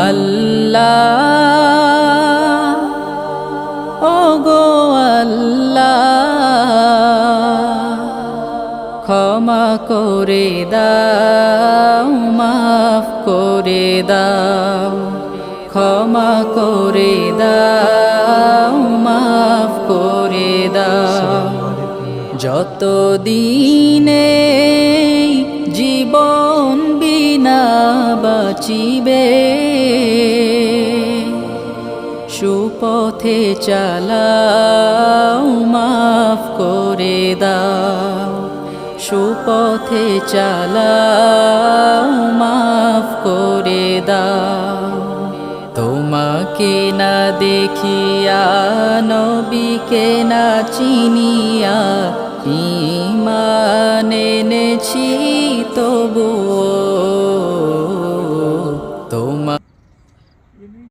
আল্লাহ ওগো আল্লাহ ক্ষমা করে দাও মাফ করে দাও ক্ষমা করে দাও মাফ করে দাও যত দিনে জীবন বিনা বাঁচিবে সুপথে চালাও মাফ করে দাও সুপথে চালাও মাফ করে দাও তোমাকে না দেখিয়া নবীকে না চিনিয়া ঈমান এনেছি তবুও